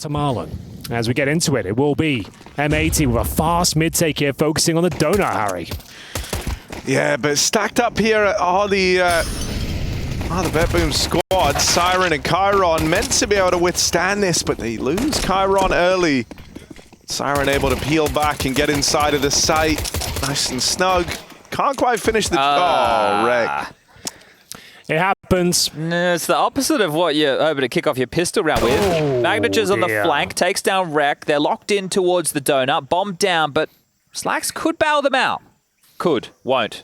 Marlon. As we get into it, it will be M80 with a fast mid-take here, focusing on the donut, Harry. Yeah, but stacked up here are the BetBoom squad. Siren and Chiron meant to be able to withstand this, but they lose Chiron early. Siren able to peel back and get inside of the site. Nice and snug. Can't quite finish the... oh, wreck. It happens. No, it's the opposite of what you're hoping to kick off your pistol round with. Magniture's on the flank, takes down Wreck. They're locked in towards the donut, bombed down, but Slacks could bail them out. Could, won't.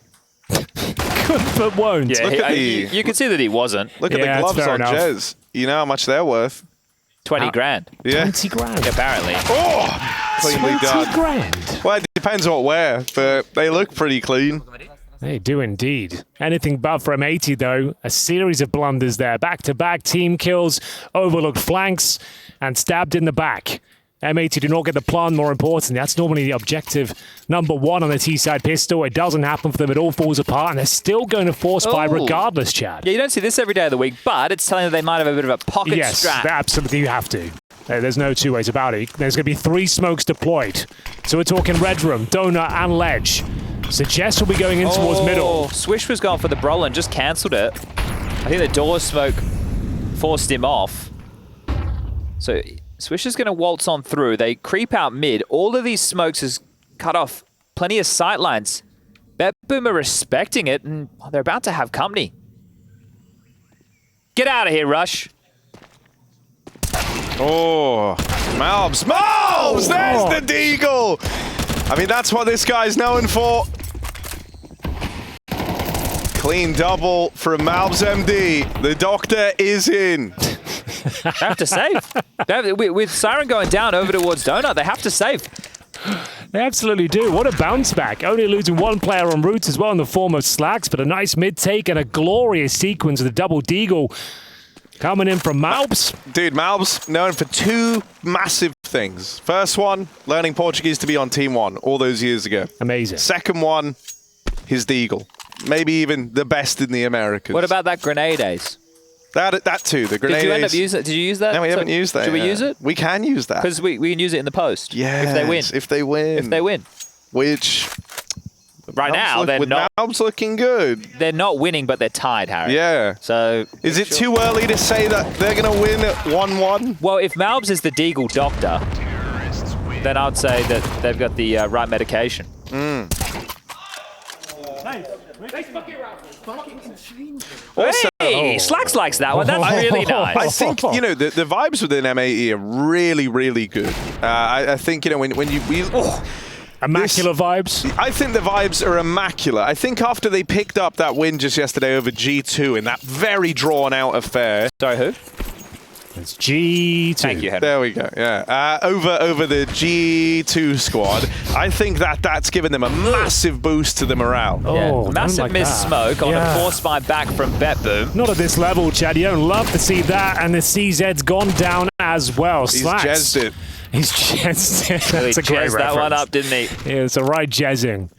Could, but won't. Yeah, you can see that he wasn't. Look at the gloves on Jez. You know how much they're worth. 20 grand. Yeah. 20 grand. Apparently. Oh! Cleanly done. 20 grand. Well, it depends what wear, but they look pretty clean. They do indeed. Anything but for M80, though. A series of blunders there. Back-to-back team kills, overlooked flanks, and stabbed in the back. M80 do not get the plan, more important. That's normally the objective number one on the T-side pistol. It doesn't happen for them. It all falls apart, and they're still going to force buy regardless, Chad. Yeah, you don't see this every day of the week, but it's telling them they might have a bit of a pocket strat. Yes, absolutely you have to. There's no two ways about it. There's going to be 3 smokes deployed. So we're talking Red Room, Donut, and Ledge. So Jess will be going in towards middle. Swish was going for the Brolin, just cancelled it. I think the door smoke forced him off. So Swish is going to waltz on through. They creep out mid. All of these smokes has cut off plenty of sight lines. BetBoom are respecting it, and they're about to have company. Get out of here, Rush. Oh, Malbs. Malbs! There's the deagle! I mean, that's what this guy's known for. Clean double from Malbs MD. The doctor is in. They have to save. With Siren going down over towards Donut, they have to save. They absolutely do. What a bounce back. Only losing one player en route as well in the form of Slacks, but a nice mid-take and a glorious sequence with a double deagle coming in from Malbs. Dude, Malbs known for 2 massive things. First one, learning Portuguese to be on Team 1 all those years ago. Amazing. Second one, his deagle. Maybe even the best in the Americas. What about that grenade ace? That too, the grenade. Did you end up using it? Did you use that? No, we haven't used that. Should we use it? We can use that. Because we can use it in the post. Yeah. If they win. If they win. If they win. Which... Right now, they're not. Malbs looking good. They're not winning, but they're tied, Harry. Yeah. So is it too early to say that they're going to win at 1-1? Well, if Malbs is the deagle doctor, then I'd say that they've got the right medication. Also, hey, Slacks likes that one. That's really nice. I think, you know, the vibes within M80 are really, really good. I think, you know, when you... Immaculate vibes? I think the vibes are immaculate. I think after they picked up that win just yesterday over G2 in that very drawn-out affair... Sorry, who? It's G2. Thank you, Henry. There we go, yeah. Over the G2 squad, I think that's given them a massive boost to the morale. Oh, massive miss smoke on a force buy back from BetBoom. Not at this level, Chad. You don't love to see that, and the CZ's gone down as well. He's Slacks. jazzed it. He's jazzed it. Really That's a great jazzed that one up, didn't he? Yeah, it's a right jazzing.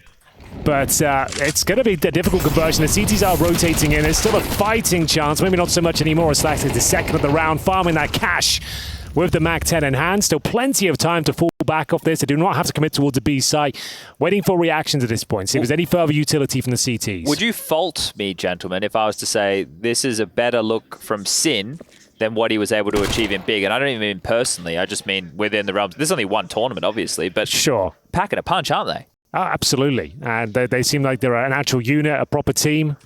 But it's going to be a difficult conversion. The CTs are rotating in. There's still a fighting chance. Maybe not so much anymore. Slacks is the second of the round, farming that cash with the MAC-10 in hand. Still plenty of time to fall back off this. They do not have to commit towards the B site. Waiting for reactions at this point. See if there's any further utility from the CTs. Would you fault me, gentlemen, if I was to say this is a better look from Sin than what he was able to achieve in Big? And I don't even mean personally. I just mean within the realms. There's only one tournament, obviously, but sure, packing a punch, aren't they? Oh, absolutely. And they seem like they're an actual unit, a proper team.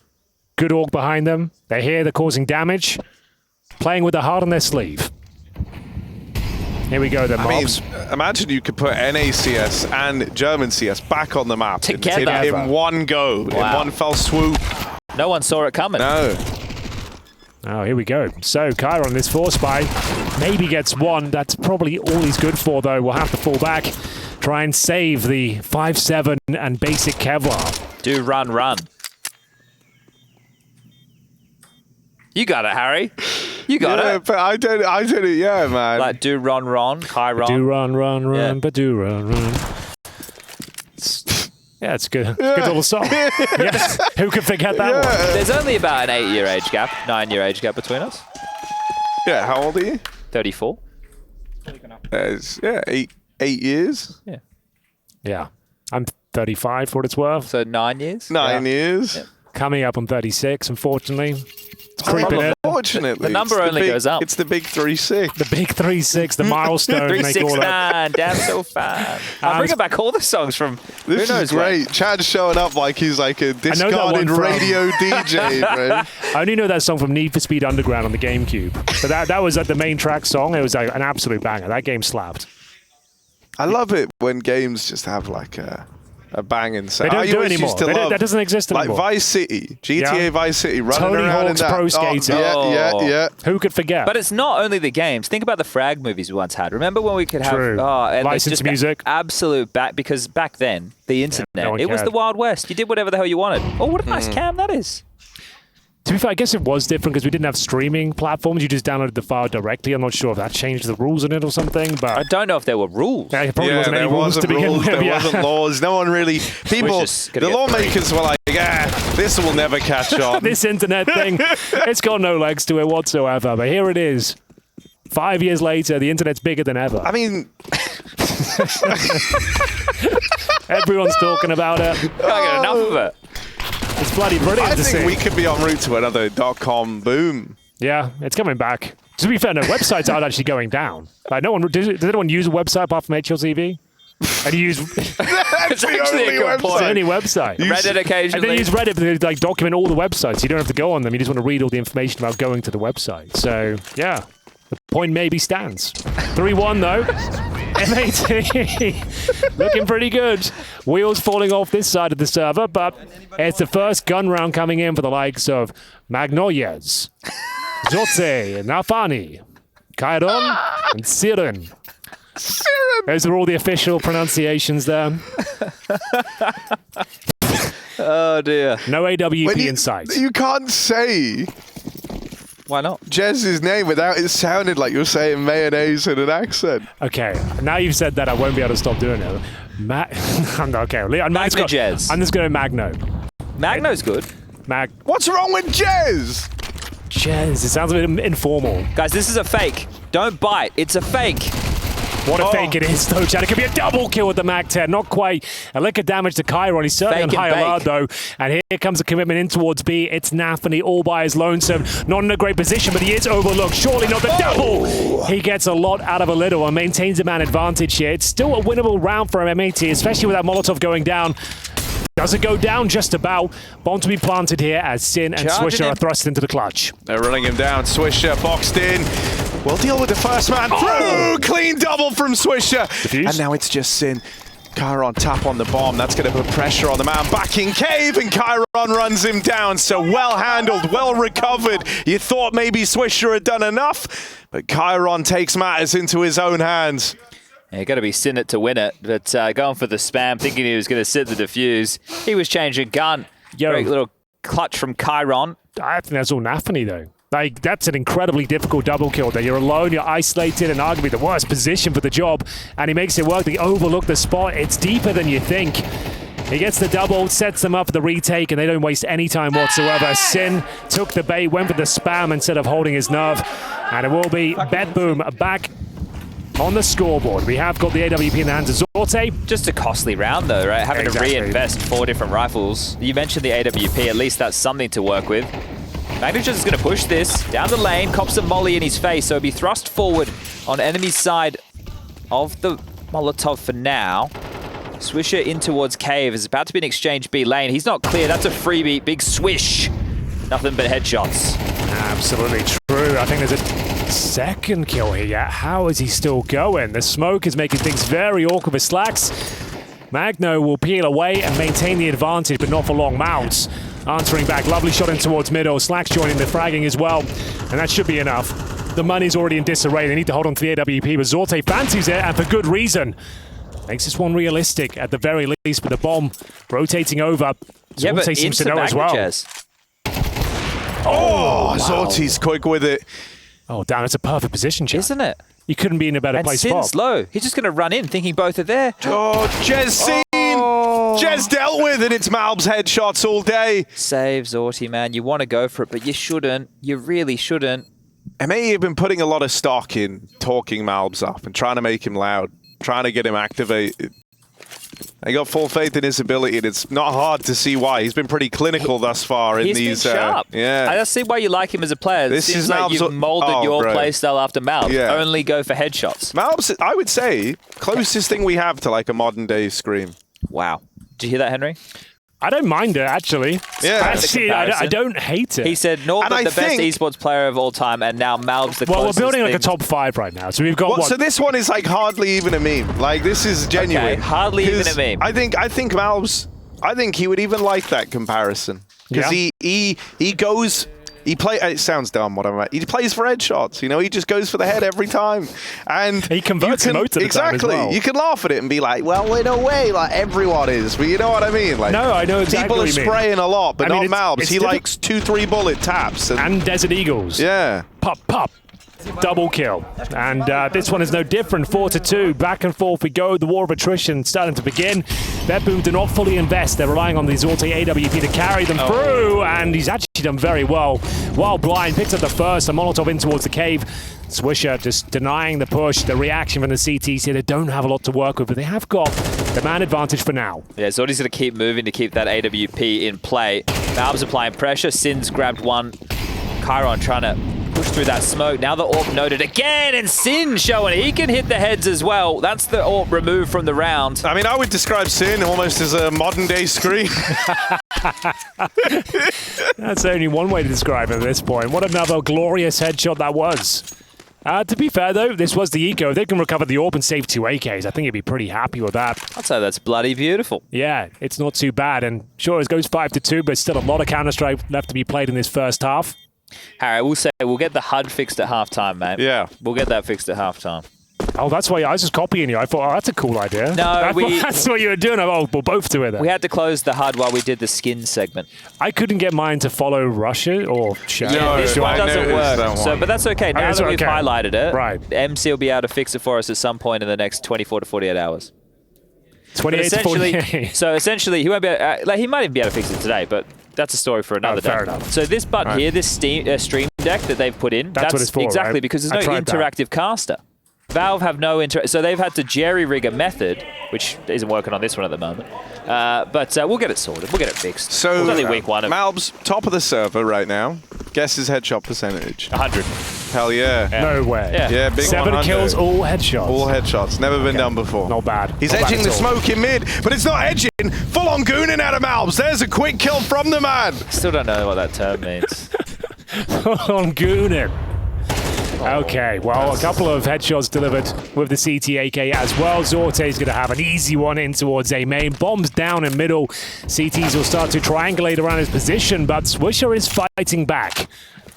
Good org behind them. They're here, they're causing damage. Playing with the heart on their sleeve. Here we go then, Mobs. I mean, imagine you could put NACS and German CS back on the map together in one go, in one fell swoop. No one saw it coming. No. Oh, here we go. So, Chiron, this force buy, maybe gets one. That's probably all he's good for, though. We'll have to fall back. Try and save the 5-7 and basic Kevlar. Do run. You got it, Harry. You got it. But I did it, yeah, man. Like do run, Chiron. Do run, but do run. Yeah, it's good. Good little song. Yes. Who could forget that one? There's only about an 8-year age gap, 9-year age gap between us. Yeah, how old are you? 34. Yeah, eight years. Yeah. Yeah. I'm 35 for what it's worth. So 9 years? 9 years. Yeah. Coming up on 36, unfortunately. It's creeping in. Unfortunately. The number only goes up. It's the big 3-6. The big 3-6, the milestone. they call it. 369, damn so fine. I'm bringing back all the songs from This who knows is great. when. Chad's showing up like he's like a discarded from- radio DJ, man. I only know that song from Need for Speed Underground on the GameCube. But that was like the main track song. It was like an absolute banger. That game slapped. I love it when games just have like a banging sound. They don't I do always anymore. used to They don't- love, that doesn't exist like anymore. Vice City, GTA Yeah. Vice City, running Tony around Hawk's in that. Pro Skater. Yeah. Who could forget? But it's not only the games. Think about the Frag movies we once had. Remember when we could have True. and Licensed just music. Absolute because back then the internet, no one it was cared. the Wild West. You did whatever the hell you wanted. Oh, what a nice cam that is. To be fair, I guess it was different because we didn't have streaming platforms. You just downloaded the file directly. I'm not sure if that changed the rules in it or something, but I don't know if there were rules. yeah, it probably wasn't there any rules wasn't to begin rules, with. there yeah. wasn't laws. No one really. People, just gonna the get lawmakers were like, this will never catch on. This internet thing, it's got no legs to it whatsoever. But here it is. 5 years later, the internet's bigger than ever. I mean, Everyone's talking about it. Can't get enough of it. It's bloody brilliant I to see. think we could be en route to another .com boom. Yeah, it's coming back. To be fair, no, websites aren't actually going down. Like, no one did anyone use a website apart from HLTV? And you use It's actually a good point. any website. Reddit And then occasionally. you use Reddit to like document all the websites. You don't have to go on them. You just want to read all the information about going to the website. So yeah, the point maybe stands. 3-1 though. M80 looking pretty good. Wheels falling off this side of the server, but it's the first gun round coming in for the likes of Magnolias, Zote, Nafani, Kairon, and Siren. Those are all the official pronunciations there. Oh dear. No AWP When in sight. You can't say Why not? Jez's name without it sounding like you're saying mayonnaise in an accent. Okay, now you've said that, I won't be able to stop doing it. Okay, Magno Jez. I'm just going to Magno. Magno's good. What's wrong with Jez? Jez, it sounds a bit informal. Guys, this is a fake. Don't bite. It's a fake. What a fake it is, though, Chad. It could be a double kill with the Mag 10. Not quite a lick of damage to Kairon. He's certainly Fake on and high alert, bake. though. And here comes a commitment in towards B. It's Nafany all by his lonesome. Not in a great position, but he is overlooked. Surely not the double. He gets a lot out of a little and maintains a man advantage here. It's still a winnable round for M80, especially with that Molotov going down. Does it go down? Just about. Bomb to be planted here as Sin and Charging Swisher him. are thrust into the clutch. They're running him down. Swisher boxed in. We'll deal with the first man through. Clean double from Swisher. Defuse. And now it's just Sin. Kairon tap on the bomb. That's going to put pressure on the man back in cave, and Kairon runs him down. So well handled, well recovered. You thought maybe Swisher had done enough, but Kairon takes matters into his own hands. Yeah, got to be Sin it to win it, but going for the spam, thinking he was going to sit the defuse. He was changing gun. Yo. Great little clutch from Kairon. I think that's all Nafany, though. Like, that's an incredibly difficult double kill there. You're alone, you're isolated, and arguably the worst position for the job. And he makes it work. They overlook the spot. It's deeper than you think. He gets the double, sets them up for the retake, and they don't waste any time whatsoever. Sin took the bait, went for the spam instead of holding his nerve. And it will be BetBoom back on the scoreboard. We have got the AWP in the hands of Zorte. Just a costly round, though, right? Having Exactly. to reinvest 4 different rifles. You mentioned the AWP. At least that's something to work with. Magnus is going to push this down the lane, cops a molly in his face, so he'll be thrust forward on enemy's side of the Molotov for now. Swisher in towards cave. Is about to be an exchange B lane. He's not clear. That's a freebie. Big swish. Nothing but headshots. Absolutely true. I think there's a second kill here. How is he still going? The smoke is making things very awkward for Slacks. Magno will peel away and maintain the advantage, but not for long. Mounts answering back. Lovely shot in towards middle. Slacks joining the fragging as well. And that should be enough. The money's already in disarray. They need to hold on to the AWP, but Zorte fancies it, and for good reason. Makes this one realistic at the very least, with the bomb rotating over. Yeah, but Zorte seems to into know as well. Magnus. Oh, Zorte's quick with it. Oh, damn, it's a perfect position, Chad. Isn't it? You couldn't be in a better And place. Sin's Bob. low. He's just going to run in thinking both are there. Oh, Jez seen. Jez dealt with it. It's Malb's headshots all day. Save Zorty, man. You want to go for it, but you shouldn't. You really shouldn't. M80 have been putting a lot of stock in talking Malbs up and trying to make him loud, trying to get him activated. They got full faith in his ability, and it's not hard to see why. He's been pretty clinical thus far in these. He's been sharp. Yeah. I just see why you like him as a player. This seems is like Malbs. you've molded your playstyle after Malbs. Yeah. Only go for headshots. Malbs, I would say, closest thing we have to like a modern day Scream. Wow. Did you hear that, Henry? I don't mind it, actually. Yeah. Actually, I don't hate it. He said Norbert, the best esports player of all time, and now Malbs the closest. Well, we're building like thing. a top 5 right now. So we've got what? So this one is like hardly even a meme. Like, this is genuine. Okay, hardly even a meme. I think Malbs, I think he would even like that comparison. Because he goes... It sounds dumb what I'm at. He plays for headshots, you know. He just goes for the head every time, and he converts most of the time as well. You can laugh at it and be like, "Well, in a way, like everyone is," but you know what I mean. Like, no, I know exactly. People are spraying a lot, but not Malbs. He likes 2-3 bullet taps and Desert Eagles. Yeah, pop. Double kill. And this one is no different. 4-2. Back and forth we go. The war of attrition starting to begin. BetBoom do not fully invest. They're relying on the Zorte AWP to carry them through. And he's actually done very well. While blind, picks up the first. A Molotov in towards the cave. Swisher just denying the push. The reaction from the CTs here. They don't have a lot to work with, but they have got the man advantage for now. Yeah, Zorte's going to keep moving to keep that AWP in play. Malbs applying pressure. Sin's grabbed one. Chiron trying to push through that smoke. Now the AWP noted again, and Sin showing he can hit the heads as well. That's the AWP removed from the round. I mean, I would describe Sin almost as a modern-day Scream. That's only one way to describe it at this point. What another glorious headshot that was. To be fair, though, this was the eco. If they can recover the AWP and save 2 AKs, I think he'd be pretty happy with that. I'd say that's bloody beautiful. Yeah, it's not too bad. And sure, it goes 5-2, but still a lot of Counter-Strike left to be played in this first half. Harry, we'll say we'll get the HUD fixed at halftime, mate. Yeah. We'll get that fixed at halftime. Oh, that's why I was just copying you. I thought, oh, that's a cool idea. No, that's what you were doing. Oh, we'll both do it then. We had to close the HUD while we did the skin segment. I couldn't get mine to follow Russia or China. Yeah, this one doesn't work. So, but that's okay. Now that we've highlighted it, right. MC will be able to fix it for us at some point in the next 24 to 48 hours. 28 to 48. So essentially, he won't be able, he might even be able to fix it today, but that's a story for another day. Fair enough. So this button here, this Stream Deck that they've put in, that's what it's for, exactly right? because there's no interactive caster. Valve have no so they've had to jerry-rig a method, which isn't working on this one at the moment. But we'll get it sorted. We'll get it fixed. So it's only week 1. Malbs, top of the server right now. Guess his headshot percentage. 100. Hell yeah. No way. Yeah, big 7 100. kills, all headshots. All headshots. Never been done before. Not bad. He's not edging bad the smoke in mid, but it's not edging. Full-on gooning out of Malbs. There's a quick kill from the man. Still don't know what that term means. Full-on gooning. Okay, well, a couple of headshots delivered with the CT-AK as well. Zorte's going to have an easy one in towards A main. Bombs down in middle. CTs will start to triangulate around his position, but Swisher is fighting back.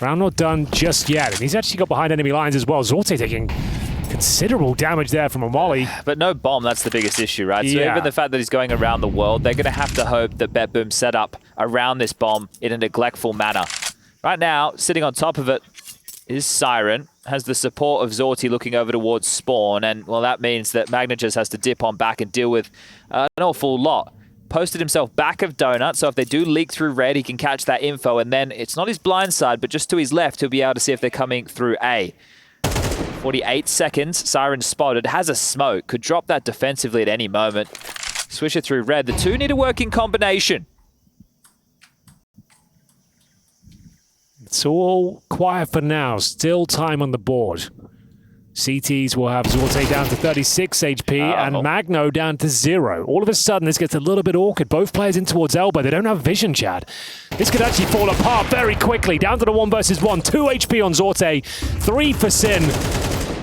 Round not done just yet, and he's actually got behind enemy lines as well. Zorte taking considerable damage there from a molly. But no bomb, that's the biggest issue, right? So even the fact that he's going around the world, they're going to have to hope that BetBoom set up around this bomb in a neglectful manner. Right now, sitting on top of it is Siren, has the support of Zorte looking over towards spawn, and well, that means that Magna just has to dip on back and deal with an awful lot. Posted himself back of Donut, so if they do leak through red, he can catch that info, and then it's not his blind side, but just to his left, he'll be able to see if they're coming through A. 48 seconds, Siren spotted, has a smoke, could drop that defensively at any moment. Swisher through red, the two need to work in combination. It's all quiet for now. Still time on the board. CTs will have Zorte down to 36 HP and Magno down to 0. All of a sudden, this gets a little bit awkward. Both players in towards Elbow. They don't have vision, Chad. This could actually fall apart very quickly. Down to the 1 versus 1. 2 HP on Zorte. 3 for Sin.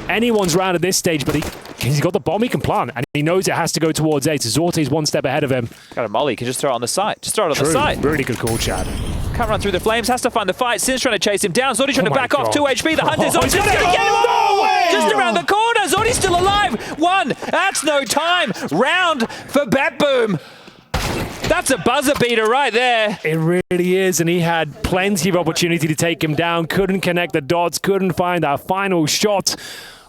Anyone's round at this stage, but he's got the bomb he can plant, and he knows it has to go towards A. So Zorte's 1 step ahead of him. Got a molly, can just throw it on the side. Just throw it on the side. Really good call, Chad. Can't run through the flames, has to find the fight. Sin's trying to chase him down. Zorte's trying to back off. 2 HP, the hunter's on. He's going to get him. Just around the corner. Zorte's still alive. 1. That's no time. Round for BetBoom. That's a buzzer beater right there. It really is, and he had plenty of opportunity to take him down. Couldn't connect the dots. Couldn't find that final shot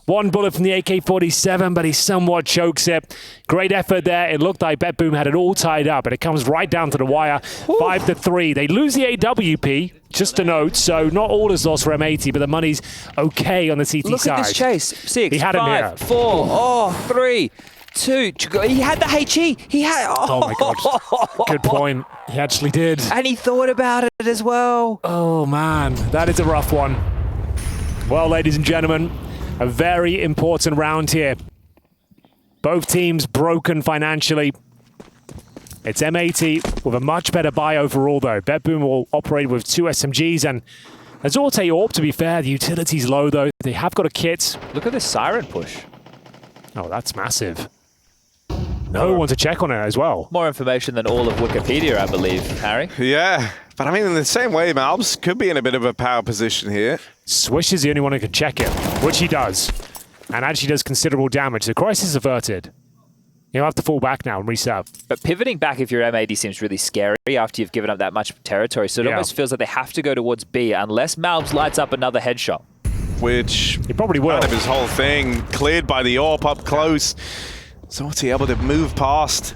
One bullet from the AK-47, but he somewhat chokes it. Great effort there. It looked like BetBoom had it all tied up, and it comes right down to the wire. 5-3. They lose the AWP, just a note, so not all is lost for M80, but the money's okay on the CT Look side. at this chase. 6, He had 5, 4, 3, 2. He had the HE. He had. Oh my God. Good point. He actually did. And he thought about it as well. Oh man, that is a rough one. Well, ladies and gentlemen, a very important round here. Both teams broken financially. It's M80 with a much better buy overall, though. BetBoom will operate with 2 SMGs, and Azorte Orb, to be fair, the utility's low, though. They have got a kit. Look at this siren push. Oh, that's massive. No one to check on it as well. More information than all of Wikipedia, I believe, Harry. Yeah, but I mean, in the same way, Malbs could be in a bit of a power position here. Swish is the only one who can check it, which he does. And actually does considerable damage. The crisis is averted. You'll have to fall back now and reset. But pivoting back if you're M80 seems really scary after you've given up that much territory. So it almost feels like they have to go towards B unless Malbs lights up another headshot. Which He probably will. kind of his whole thing, cleared by the AWP up close. Zorti able to move past.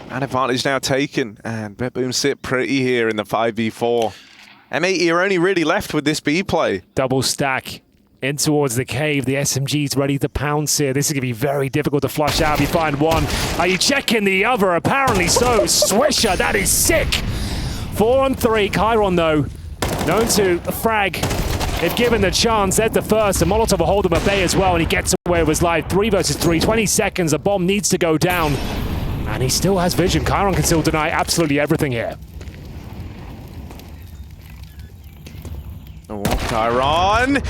An advantage now taken, and BetBoom sit pretty here in the 5v4. M80 are only really left with this B play. Double stack in towards the cave. The SMG's ready to pounce here. This is going to be very difficult to flush out. You find one. Are you checking the other? Apparently so. Swisher, that is sick. 4-on-3. Chiron, though, known to frag. If given the chance, there's the first. And Molotov will hold him at bay as well, and he gets away with his life. 3 versus 3. 20 seconds. The bomb needs to go down. And he still has vision. Chiron can still deny absolutely everything here. Oh, Chiron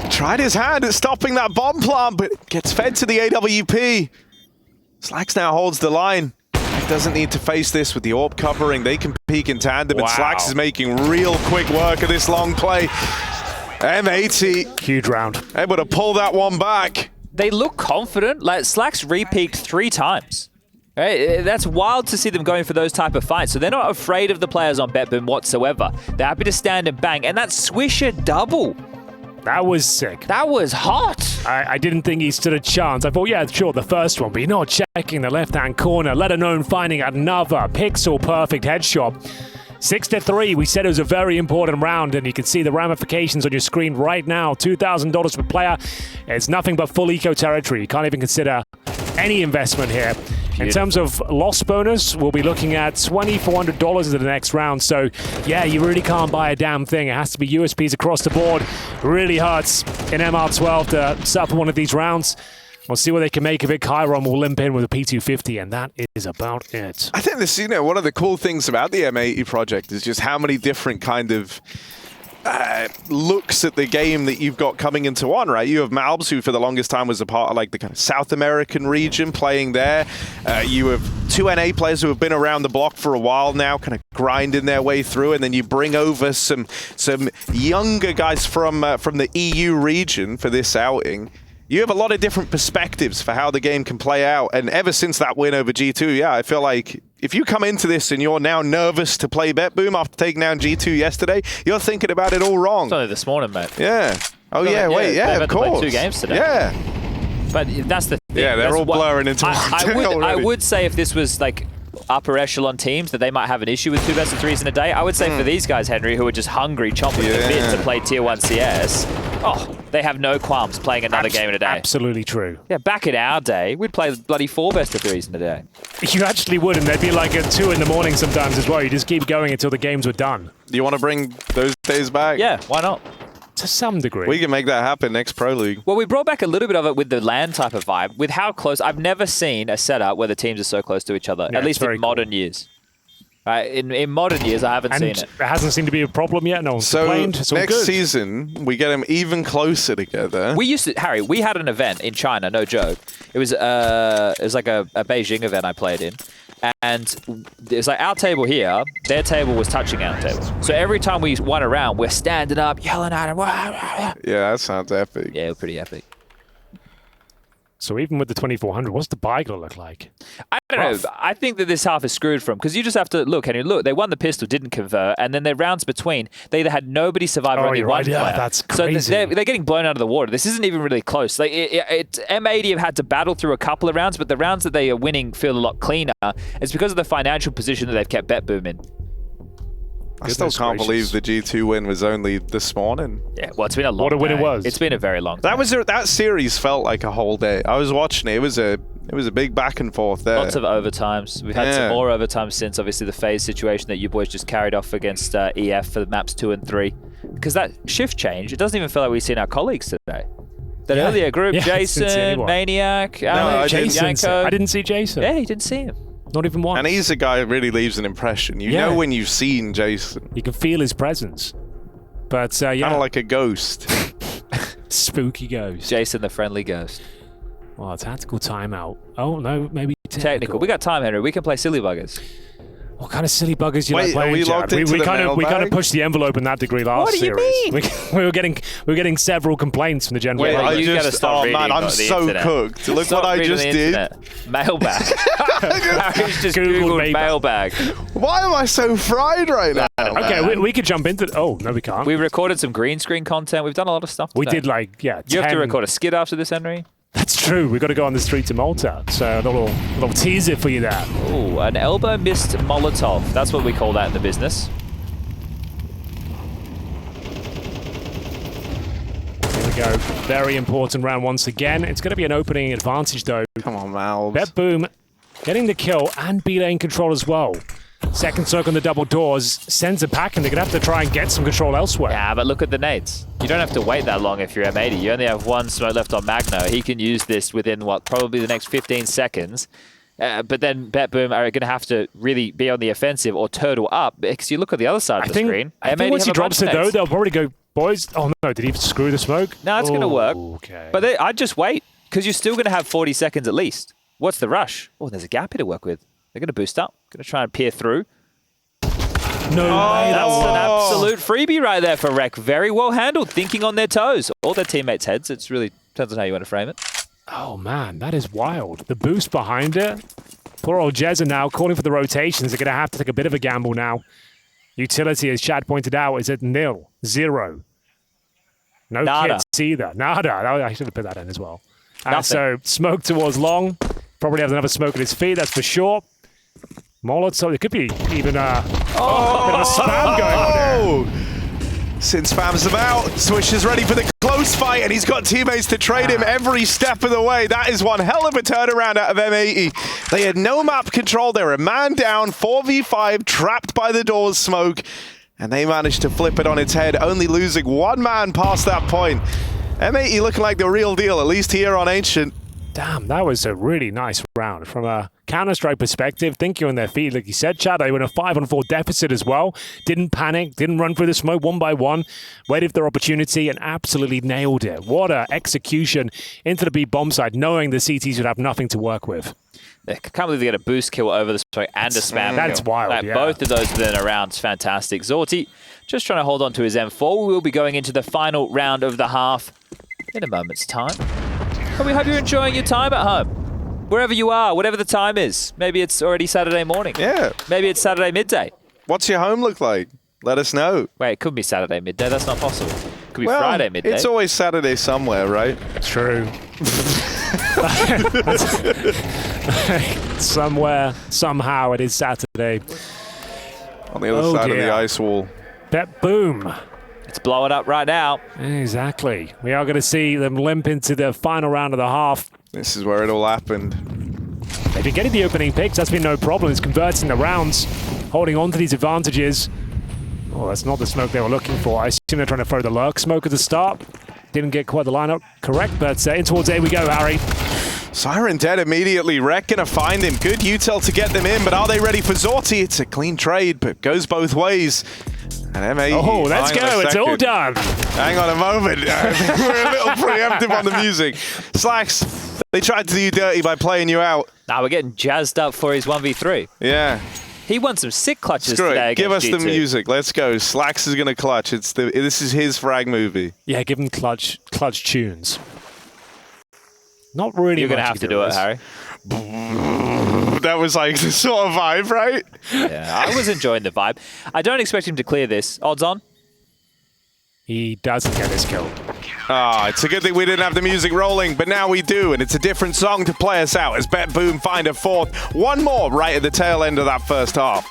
tried his hand at stopping that bomb plant, but gets fed to the AWP. Slacks now holds the line. He doesn't need to face this with the AWP covering. They can peek in tandem, and Slacks is making real quick work of this long play. M80. Huge round. Able to pull that one back. They look confident. Like Slacks re-peaked 3 times. Right? That's wild to see them going for those type of fights. So they're not afraid of the players on BetBoom whatsoever. They're happy to stand and bang. And that Swisher double. That was sick. That was hot. I didn't think he stood a chance. I thought, yeah, sure, the first one, but you're not checking the left-hand corner, let alone finding another pixel-perfect headshot. 6-3, we said it was a very important round, and you can see the ramifications on your screen right now. $2,000 per player. It's nothing but full eco territory. You can't even consider any investment here. In terms of loss bonus, we'll be looking at $2,400 into the next round. So, yeah, you really can't buy a damn thing. It has to be USPs across the board. Really hurts in MR12 to suffer one of these rounds. We'll see what they can make of it. Chiron will limp in with a P250, and that is about it. I think this, one of the cool things about the M80 project is just how many different kind of looks at the game that you've got coming into one, right? You have Malbs, who for the longest time was a part of like the kind of South American region, playing there. You have 2 NA players who have been around the block for a while now, kind of grinding their way through, and then you bring over some younger guys from the EU region for this outing. You have a lot of different perspectives for how the game can play out, and ever since that win over G2, yeah, I feel like if you come into this and you're now nervous to play BetBoom after taking down G2 yesterday, you're thinking about it all wrong. It's only this morning, mate. Yeah. Oh, yeah, wait, yeah, of course. 2 games today. Yeah. But that's the thing. Yeah, they're all blurring into I would say if this was like upper echelon teams that they might have an issue with 2 best of 3s in a day. I would say for these guys, Henry, who are just hungry, chomping the bit to play Tier 1 CS, they have no qualms playing another game in a day. Absolutely true. Yeah, back in our day, we'd play bloody 4 best of 3s in a day. You actually would, and they'd be like at 2 in the morning sometimes as well. You just keep going until the games were done. Do you want to bring those days back? Yeah, why not? To some degree. We can make that happen next Pro League. Well, we brought back a little bit of it with the LAN type of vibe, with how close. I've never seen a setup where the teams are so close to each other, at least in modern years. In modern years, I haven't seen it. It hasn't seemed to be a problem yet. No one's complained. It's all next good. season, we get them even closer together. We used to, Harry, we had an event in China, no joke. It was like a Beijing event I played in. And it's like our table here, their table was touching our table. So every time we won a round, we're standing up, yelling at them. Yeah, that sounds epic. Yeah, pretty epic. So even with the 2400, what's the buy going to look like? I don't know. I think that this half is screwed from because you just have to look, Henry. Look, they won the pistol, didn't convert, and then their rounds between, they either had nobody survive or only one player. Yeah, that's crazy. So they're getting blown out of the water. This isn't even really close. Like M80 have had to battle through a couple of rounds, but the rounds that they are winning feel a lot cleaner. It's because of the financial position that they've kept BetBoom in. I still can't believe the G2 win was only this morning. Yeah, well, it's been a long What a win day. it was. It's been a very long day. That series felt like a whole day. I was watching it. It was a big back and forth there. Lots of overtimes. We've had some more overtimes since, obviously, the phase situation that you boys just carried off against EF for the maps 2 and 3. Because that shift change, it doesn't even feel like we've seen our colleagues today. That earlier group, Jason, Maniac, Alex, Yanko. I didn't see Jason. Yeah, you didn't see him. Not even once. And he's a guy who really leaves an impression. You know when you've seen Jason. You can feel his presence. But, Kind of like a ghost. Spooky ghost. Jason, the friendly ghost. Well, tactical timeout. Oh, no, maybe Technical. We got time, Henry. We can play silly buggers. What kind of silly buggers you like playing, are we Chad? locked into we the kind of mailbag? pushed the envelope in that degree last series. What do you mean? We were getting several complaints from the general. Wait, public. you gotta stop reading man, I'm the so internet. cooked. Look Stop what I reading just the did. internet. Mailbag. Harry's just Googled Googled mailbag. Why am I so fried right now? Okay, we could jump into. Oh no, we can't. We recorded some green screen content. We've done a lot of stuff. We today. did like You have to 10 record a skit after this, Henry. That's true. We've got to go on the street to Malta. So a little teaser for you there. Ooh, an elbow missed Molotov. That's what we call that in the business. Here we go. Very important round once again. It's going to be an opening advantage though. Come on, Mal. BetBoom getting the kill and B-lane control as well. Second circle on the double doors sends a pack and they're going to have to try and get some control elsewhere. Yeah, but look at the nades. You don't have to wait that long if you're M80. You only have one smoke left on Magno. He can use this within, probably the next 15 seconds. But then BetBoom are going to have to really be on the offensive or turtle up because you look at the other side of the screen. I think once he drops it though, they'll probably go, boys. Oh no, did he screw the smoke? No, it's going to work. Okay. But I'd just wait because you're still going to have 40 seconds at least. What's the rush? Oh, there's a gap here to work with. They're going to boost up. Going to try and peer through. No way. That's an absolute freebie right there for Rec. Very well handled, thinking on their toes. All their teammates' heads. It's really depends on how you want to frame it. Oh man, that is wild. The boost behind it. Poor old Jezza now calling for the rotations. They're going to have to take a bit of a gamble now. Utility, as Chad pointed out, is at 0. No Nada. kits either. Nada. I should have put that in as well. Nothing. So smoke towards long. Probably has another smoke at his feet, that's for sure. Molotov, it could be even bit of a spam going on there. Sin spams them out. Swisher's ready for the close fight, and he's got teammates to trade him every step of the way. That is one hell of a turnaround out of M80. They had no map control. They were a man down, 4v5, trapped by the doors smoke, and they managed to flip it on its head, only losing one man past that point. M80 looking like the real deal, at least here on Ancient. Damn, that was a really nice round. From a Counter-Strike perspective, thinking on their feet, like you said, Chad, they were in a 5-on-4 deficit as well. Didn't panic, didn't run through the smoke one by one, waited for their opportunity and absolutely nailed it. What a execution into the B bomb side, knowing the CTs would have nothing to work with. I can't believe they get a boost kill over the smoke and a spam That's kill. wild, Like, yeah. both of those within a round is fantastic. Zorti just trying to hold on to his M4. We will be going into the final round of the half in a moment's time. But we hope you're enjoying your time at home. Wherever you are, whatever the time is. Maybe it's already Saturday morning. Yeah. Maybe it's Saturday midday. What's your home look like? Let us know. Wait, it could be Saturday midday. That's not possible. It could be Friday midday. It's always Saturday somewhere, right? True. Somewhere, somehow, it is Saturday. On the other side of dear. the ice wall. BetBoom. It's blowing up right now. Exactly. We are going to see them limp into the final round of the half. This is where it all happened. They've been getting the opening picks. That's been no problem. It's converting the rounds, holding on to these advantages. Oh, that's not the smoke they were looking for. I assume they're trying to throw the lurk smoke at the start. Didn't get quite the lineup correct, but in towards A we go, Harry. Siren dead immediately. Rec gonna find him. Good util to get them in, but are they ready for Zorti? It's a clean trade, but goes both ways. And M80. Oh, let's go. It's all done. Hang on a moment. I think we're a little preemptive on the music. Slacks, they tried to do you dirty by playing you out. Now we're getting jazzed up for his 1v3. Yeah. He won some sick clutches Screw today. it. Give us against the G2. music. Let's go. Slacks is gonna clutch. This is his frag movie. Yeah, give them clutch tunes. Not really. You're going to have to do it, Harry. That was like the sort of vibe, right? Yeah, I was enjoying the vibe. I don't expect him to clear this. Odds on? He doesn't get his kill. Ah, it's a good thing we didn't have the music rolling, but now we do, and it's a different song to play us out as BetBoom find a fourth. One more right at the tail end of that first half.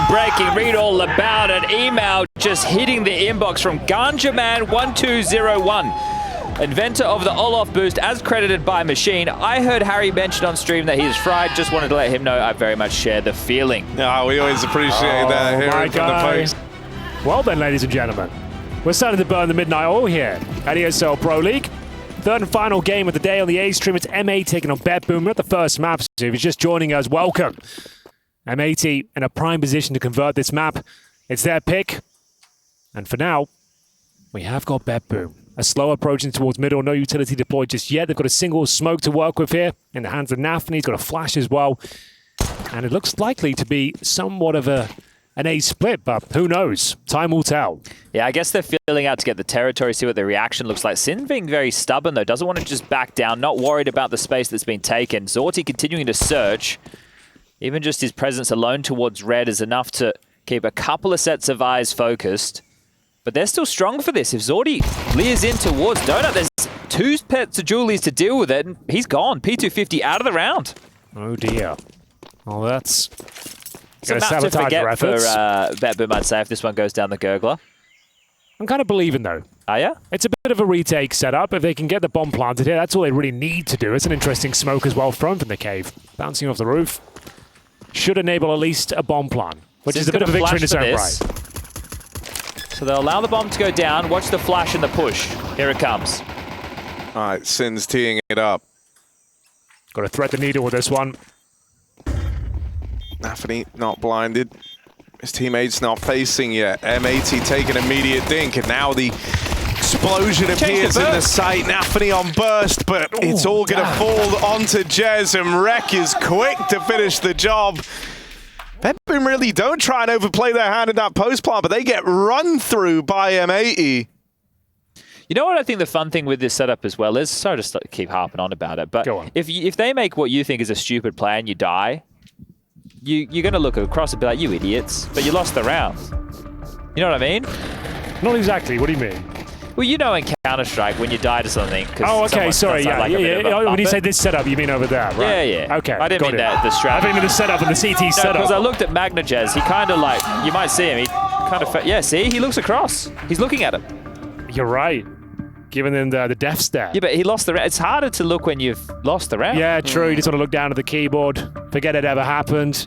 Breaking, read all about it. Email just hitting the inbox from GanjaMan1201. Inventor of the Olaf boost as credited by Machine. I heard Harry mention on stream that he is fried. Just wanted to let him know I very much share the feeling. Yeah, we always appreciate that here from the folks. Well then, ladies and gentlemen, we're starting to burn the midnight oil here at ESL Pro League. Third and final game of the day on the A stream. It's M80 taking on BetBoom. We're at the first map, so if you're just joining us, welcome. M80 in a prime position to convert this map. It's their pick. And for now, we have got BetBoom. A slow approaching towards middle, no utility deployed just yet. They've got a single smoke to work with here in the hands of Naf, and he's got a flash as well. And it looks likely to be somewhat of an A split, but who knows? Time will tell. Yeah, I guess they're feeling out to get the territory, see what the reaction looks like. Sin being very stubborn, though, doesn't want to just back down, not worried about the space that's been taken. Zorti continuing to search. Even just his presence alone towards red is enough to keep a couple of sets of eyes focused. But they're still strong for this. If Zorti leers in towards Donut, there's two pets of Julies to deal with it, and he's gone. P250 out of the round. Oh dear. Well, that's It's a going to map to sabotage your forget for efforts. BetBoom, I'd say, if this one goes down the gurgler. I'm kind of believing, though. Are ya? It's a bit of a retake setup. If they can get the bomb planted here, that's all they really need to do. It's an interesting smoke as well thrown from the cave. Bouncing off the roof. Should enable at least a bomb plant, which is a bit of a victory in its own right. So they'll allow the bomb to go down. Watch the flash and the push. Here it comes. All right, Sin's teeing it up. Got to thread the needle with this one. Nafany not blinded. His teammate's not facing yet. M80 taking immediate dink, and now the explosion appears in the sight. Nafany on burst, but it's all going to fall onto Jez, and Rek is quick to finish the job. BetBoom really don't try and overplay their hand in that post plant, but they get run through by M80. You know what I think the fun thing with this setup as well is? Sorry to keep harping on about it, but Go on. if they make what you think is a stupid play and you die, you're going to look across and be like, you idiots, but you lost the round. You know what I mean? Not exactly. What do you mean? Well, you know in Counter-Strike when you die to something. Oh, okay. Sorry. Yeah, like a bit of a When you say bump this setup, you mean over there, right? Yeah, yeah. Okay. I didn't got mean it. that, the strat. I mean the setup and the CT setup. Because I looked at MagnaJez, he kind of like, you might see him, he kind of, yeah, see, he looks across. He's looking at him. You're right. Giving them the death stare. Yeah, but he lost the round. It's harder to look when you've lost the round. Yeah, true. You just want to look down at the keyboard, forget it ever happened.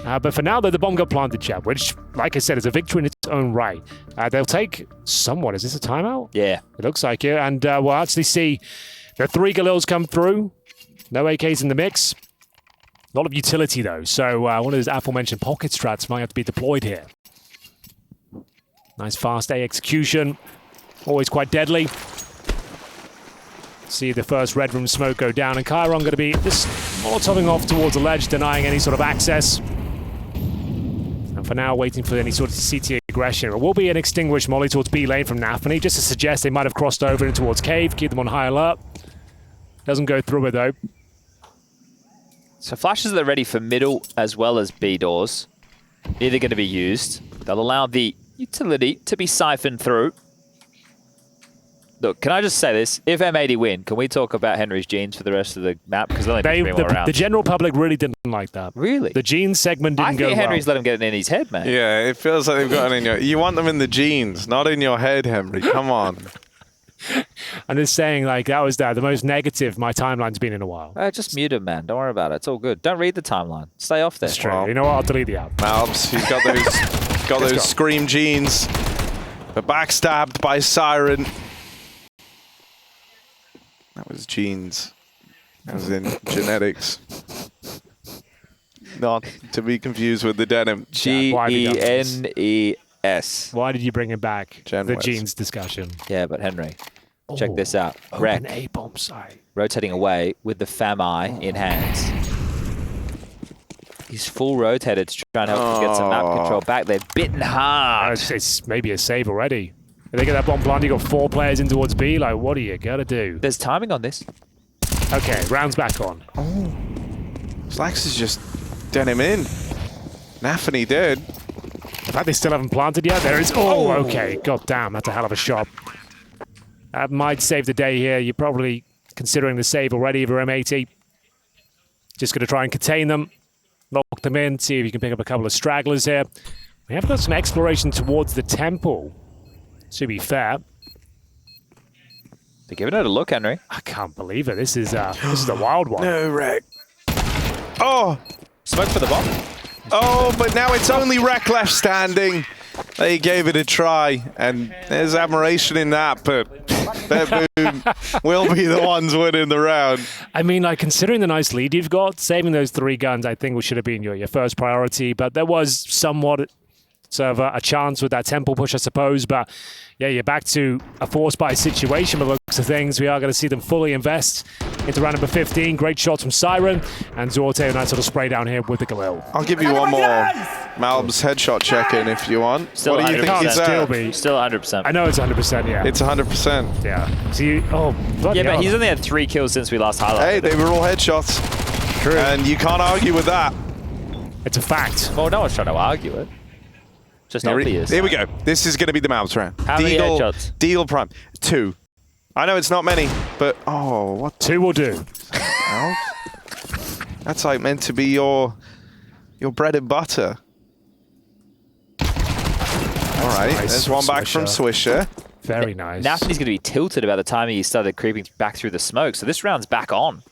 But for now, though, the bomb got planted, chap, which, like I said, is a victory in its own right. They'll take somewhat. Is this a timeout? Yeah. It looks like it. And we'll actually see the 3 Galils come through. No AKs in the mix. A lot of utility, though. So one of those aforementioned pocket strats might have to be deployed here. Nice fast A execution. Always quite deadly. See the first red room smoke go down, and Chiron going to be just molotoving off towards the ledge, denying any sort of access. And for now, waiting for any sort of CT aggression. It will be an extinguished molly towards B lane from Nafany, just to suggest they might have crossed over in towards cave, keep them on high alert. Doesn't go through it, though. So flashes that are ready for middle as well as B doors. Either going to be used. They'll allow the utility to be siphoned through. Look, can I just say this? If M80 win, can we talk about Henry's jeans for the rest of the map? Because The general public really didn't like that. Really? The jeans segment didn't go well. I think Henry's let him get it in his head, man. Yeah, it feels like they've got it in your... You want them in the jeans, not in your head, Henry. Come on. I'm just saying, like, that was the most negative my timeline's been in a while. Just mute him, man. Don't worry about it. It's all good. Don't read the timeline. Stay off there. That's true. You know what? I'll delete the app. Malbs, he's got those scream jeans. But backstabbed by Siren. That was genes, as in genetics. Not to be confused with the denim. G-E-N-E-S. Why did you bring it back? Gen the West. jeans discussion. Yeah, but Henry, check this out. Rek Open A bomb site. rotating away with the FAM-I in hands. He's full rotated to try and help him get some map control back. They're bitten hard. It's maybe a save already. If they get that bomb plant, you got 4 players in towards B. Like, what do you gotta do? There's timing on this. Okay, rounds back on. Slax is just dead him in. Nafany did. In fact, they still haven't planted yet. There is. Oh, okay. God damn, that's a hell of a shot. That might save the day here. You're probably considering the save already for M80. Just gonna try and contain them, lock them in, see if you can pick up a couple of stragglers here. We have got some exploration towards the temple. To be fair, They're giving it a look, Henry. I can't believe it. This is a wild one. No, Rek. Oh, Smoke for the bomb. oh, but now it's only Rek left standing. They gave it a try, and there's admiration in that, but BetBoom will be the ones winning the round. I mean, like, considering the nice lead you've got, saving those 3 guns, I think should have been your first priority. But there was somewhat sort of a chance with that temple push, I suppose. But yeah, you're back to a force buy situation by the looks of things. We are going to see them fully invest into round number 15. Great shots from Siren and Zorte, a nice little spray down here with the Galil. I'll give you one more Malbs headshot check-in if you want. Still What do you think 100%. he's Still at? be. Still 100%. I know it's 100%, yeah. It's 100%. Yeah. So you, bloody Yeah, but hell. he's only had 3 kills since we last highlighted. Hey, they were all headshots. True. And you can't argue with that. It's a fact. Well, no one's trying to argue it. Just obvious. Here we go. This is going to be the Malbs round. How many headshots? Deagle Prime. 2. I know it's not many, but what 2 will do. That's like meant to be your bread and butter. All right, nice. there's one back from Swisher. Very nice. Nafany's going to be tilted about the time he started creeping back through the smoke, so this round's back on.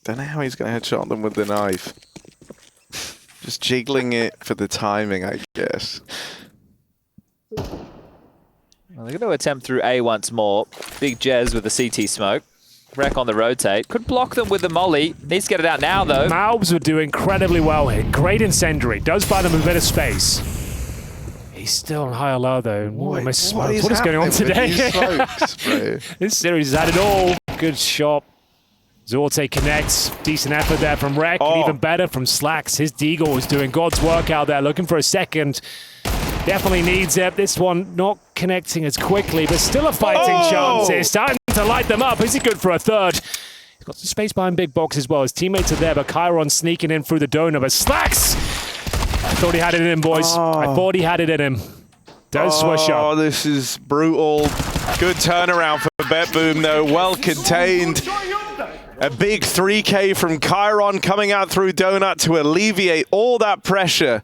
Don't know how he's going to headshot them with the knife. Just jiggling it for the timing, I guess. Well, they're going to attempt through A once more. Big Jez with the CT smoke. Wreck on the rotate. Could block them with the molly. Needs to get it out now, though. Malbs would do incredibly well here. Great incendiary. Does buy them a bit of space. He's still on higher low, though. What What is is going on today? Smokes, bro? This series has had it all. Good shot. Zorte connects. Decent effort there from Rek. Oh. Even better from Slacks. His Deagle was doing God's work out there, looking for a second. Definitely needs it. This one not connecting as quickly, but still a fighting chance. It's starting to light them up. Is he good for a third? He's got some space behind big box as well. His teammates are there, but Chiron sneaking in through the donor. But Slacks! I thought he had it in him, boys. I thought he had it in him. Does Swisher. Oh, this is brutal. Good turnaround for BetBoom, though. Well contained. A big 3K from Chiron coming out through Donut to alleviate all that pressure.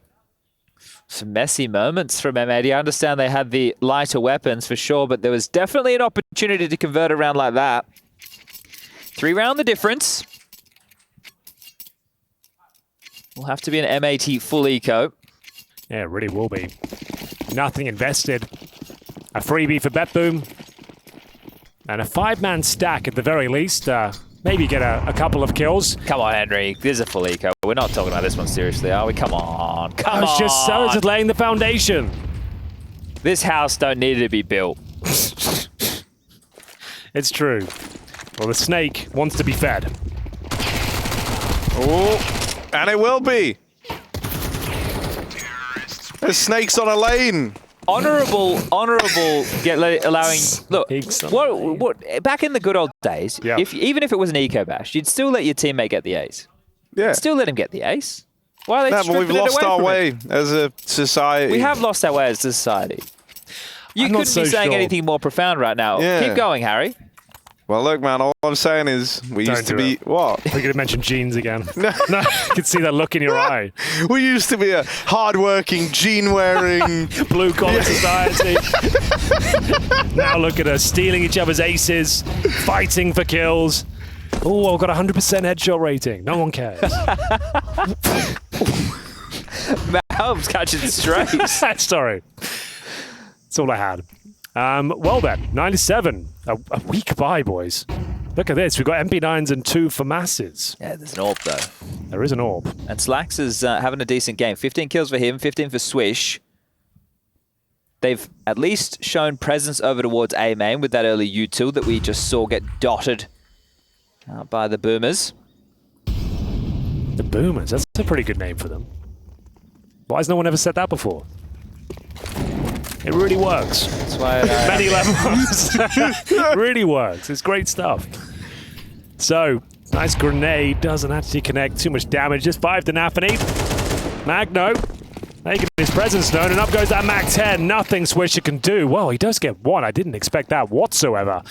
Some messy moments from M80. I understand they had the lighter weapons for sure, but there was definitely an opportunity to convert a round like that. 3-round the difference. Will have to be an M80 full eco. Yeah, it really will be. Nothing invested. A freebie for BetBoom. And a 5-man stack at the very least. Maybe get a couple of kills. Come on, Henry. This is a full eco. We're not talking about this one seriously, are we? Come on. Come on. I was just laying the foundation. This house don't need to be built. It's true. Well, the snake wants to be fed. Oh, and it will be. There's snakes on a lane. Honorable, allowing. Look, what? Back in the good old days, Yeah. even if it was an eco bash, you'd still let your teammate get the ace. Yeah. Still let him get the ace. Why are they No, but stripping we've it lost away our from way him? as a society. We have lost our way as a society. You I'm not couldn't so be saying sure. anything more profound right now. Yeah. Keep going, Harry. Well, look, man, all I'm saying is we Don't used to do be... it. What? We're going to mention jeans again. No, I can see that look in your eye. We used to be a hard-working, jean-wearing... Blue-collar society. Now look at us, stealing each other's aces, fighting for kills. Oh, I've got a 100% headshot rating. No one cares. Mahomes catching strays. Sorry. That's all I had. Well then, 97. A week by, boys. Look at this. We've got MP9s and 2 for masses. Yeah, there's an orb, though. There is an orb. And Slacks is having a decent game. 15 kills for him, 15 for Swish. They've at least shown presence over towards A main with that early util that we just saw get dotted by the Boomers. The Boomers. That's a pretty good name for them. Why has no one ever said that before? It really works. That's why Many levels. It really works. It's great stuff. So, nice grenade. Doesn't actually connect too much damage. Just 5 to Nafany. Magno making his presence known, and up goes that Mag 10. Nothing Swisher can do. Well, he does get 1. I didn't expect that whatsoever.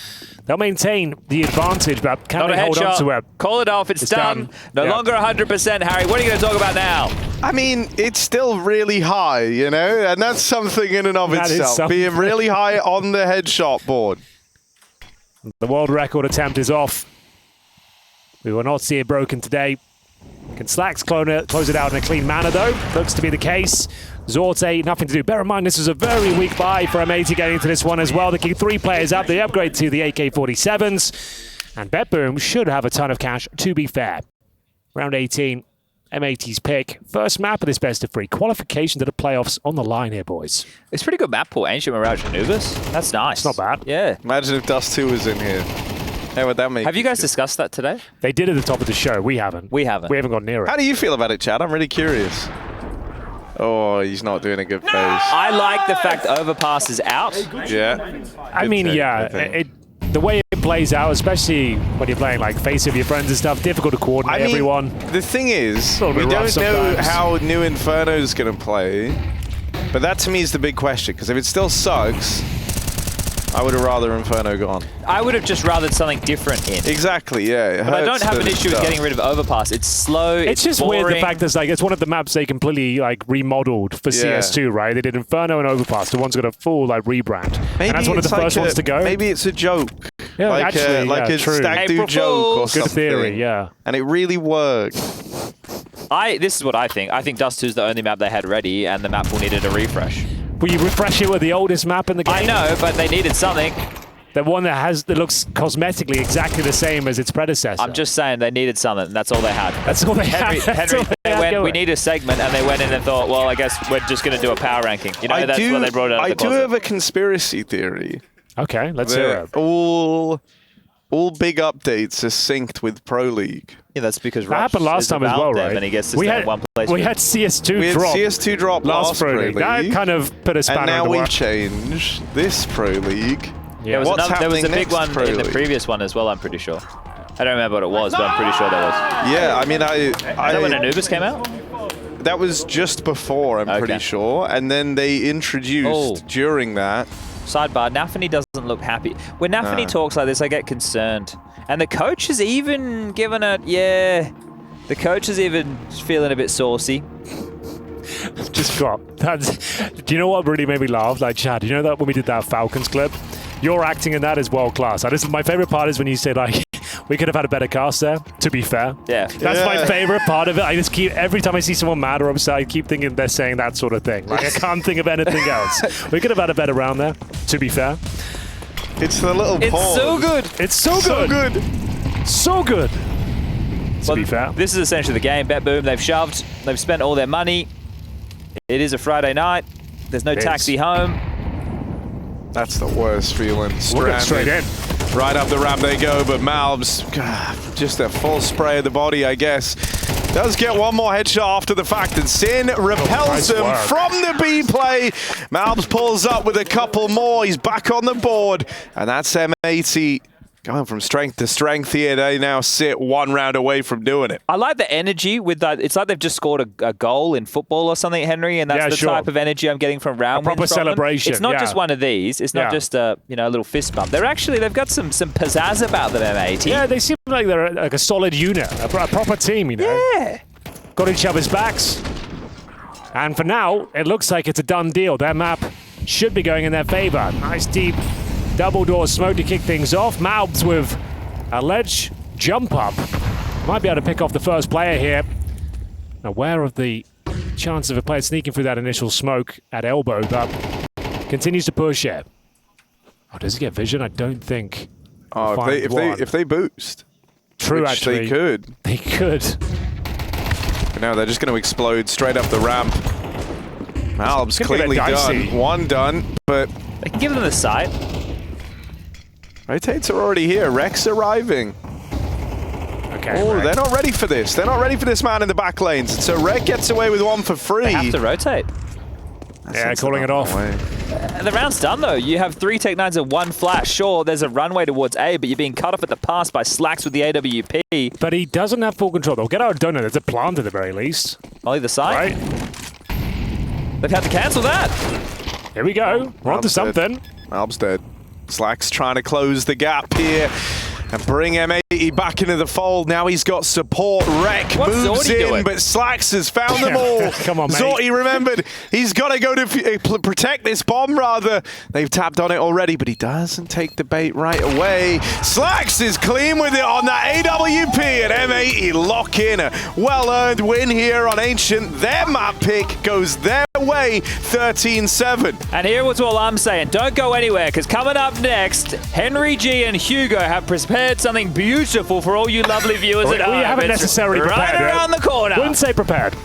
They'll maintain the advantage, but can not a they hold on to it? Call it off. It's done. No longer 100%, Harry. What are you going to talk about now? I mean, it's still really high, you know? And that's something in and of That is itself. something. Being really high on the headshot board. The world record attempt is off. We will not see it broken today. Can Slacks close it out in a clean manner, though? Looks to be the case. Zorte, nothing to do. Bear in mind, this was a very weak buy for M80 getting into this one as well. They keep 3 players up. They upgrade to the AK-47s. And BetBoom should have a ton of cash, to be fair. Round 18, M80's pick. First map of this best of 3. Qualification to the playoffs on the line here, boys. It's pretty good map pool. Ancient Mirage Anubis. That's nice. It's not bad. Yeah. Imagine if Dust 2 was in here. How would that make Have you guys discussed that today? They did at the top of the show. We haven't. We haven't. We haven't gone near it. How do you feel about it, Chad? I'm really curious. Oh, he's not doing a good face. I like the fact Overpass is out. Yeah. I mean, take, yeah, good thing. the way it plays out, especially when you're playing like face with your friends and stuff, difficult to coordinate everyone. The thing is, little we bit rough don't know sometimes. how New Inferno's going to play, but that to me is the big question, because if it still sucks, I would have rather Inferno gone. I would have just rathered something different in. Exactly, yeah. But I don't have an issue with getting rid of Overpass. It's slow, It's just boring. weird the fact that it's one of the maps they completely remodeled for CS2, right? They did Inferno and Overpass. The one's got a full rebrand. Maybe and that's one of the first ones to go. Maybe it's a joke. Yeah, like actually, a true. stag do April joke or Fools. Good something. theory, yeah. And it really worked. This is what I think. I think Dust 2 is the only map they had ready, and the map will needed a refresh. Will you refresh it with the oldest map in the game? I know, but they needed something. The one that looks cosmetically exactly the same as its predecessor. I'm just saying they needed something, and that's all they had. That's all they Henry, had. That's Henry all they they had went, going. we need a segment, and they went in and thought, well, I guess we're just going to do a power ranking. You know, that's what they brought out of I the do closet. have a conspiracy theory. Okay, let's hear that it. all big updates are synced with Pro League. Yeah, that's because That Rush happened last is time a as well, Valve dev, right? and he gets to stay in one place. We had CS2 We had drop CS2 drop last Pro Pro League. League. That kind of put a And spanner in now the we've works. changed this Pro League. There was, What's there was a happening big next one Pro in the League? previous one as well, I'm pretty sure. I don't remember what it was, but I'm pretty sure there was. Yeah, I mean, Is that when Anubis came out? that was just before, I'm pretty Okay. sure. And then they introduced during that. Sidebar, Nafany doesn't look happy. When Nafany talks like this, I get concerned. And the coach has even given it, the coach is even feeling a bit saucy. Just drop. Do you know what really made me laugh? Like, Chad, you know that when we did that Falcons clip? Your acting in that is world class. My favorite part is when you say, we could have had a better cast there, to be fair. Yeah. That's my favorite part of it. I just keep, every time I see someone mad or upset, I keep thinking they're saying that sort of thing. I can't think of anything else. We could have had a better round there, to be fair. It's the little It's pause. so good. It's so good. So good. So good. To be fair. This is essentially the game. BetBoom, they've shoved. They've spent all their money. It is a Friday night. There's no taxi home. That's the worst feeling. We'll get straight in. Right up the ramp they go, but Malbs, just a full spray of the body, I guess. Does get one more headshot after the fact, and Sin repels him from the B play. Malbs pulls up with a couple more. He's back on the board, and that's M80 going from strength to strength here. They now sit one round away from doing it. I like the energy with that. It's like they've just scored a goal in football or something, Henry, and that's the type of energy I'm getting from round proper wins from them. celebration, It's not just one of these. It's not just a little fist bump. They've got some pizzazz about them, M80. Yeah, they seem like they're like a solid unit, a proper team, you know. Yeah. Got each other's backs. And for now, it looks like it's a done deal. Their map should be going in their favor. Nice deep double door smoke to kick things off. Malbs with a ledge jump up. Might be able to pick off the first player here. Aware of the chance of a player sneaking through that initial smoke at elbow, but continues to push it. Oh, does he get vision? I don't think. Oh, if they boost. True, which actually. they could. They could. But no, they're just going to explode straight up the ramp. Malbs cleanly done. One done, but They can give them the side. rotates are already here. Rex arriving. Okay. Oh, Rex. they're not ready for this. They're not ready for this man in the back lanes. So Rek gets away with one for free. They have to rotate. Yeah, calling it off. The round's done, though. You have 3 Tech-9s and 1 flash. Sure, there's a runway towards A, but you're being cut off at the pass by Slacks with the AWP. But he doesn't have full control. They'll get out of donut. There's a plant at the very least. On either side. Right? They've had to cancel that. Here we go. We're on to something. Malbs dead. Slacks trying to close the gap here and bring M80 back into the fold. Now he's got support. Rek What's moves Zordy in, doing? but Slacks has found them all. Come on, mate. Zordy remembered. He's got to go to protect this bomb, rather. They've tapped on it already, but he doesn't take the bait right away. Slacks is clean with it on that AWP, and M80 lock in. A well-earned win here on Ancient. Their map pick goes their way, 13-7. And here was all I'm saying. Don't go anywhere, because coming up next, Henry G and Hugo have prepared something beautiful for all you lovely viewers at home. We haven't It's necessarily prepared right yet. around the corner. Wouldn't say prepared.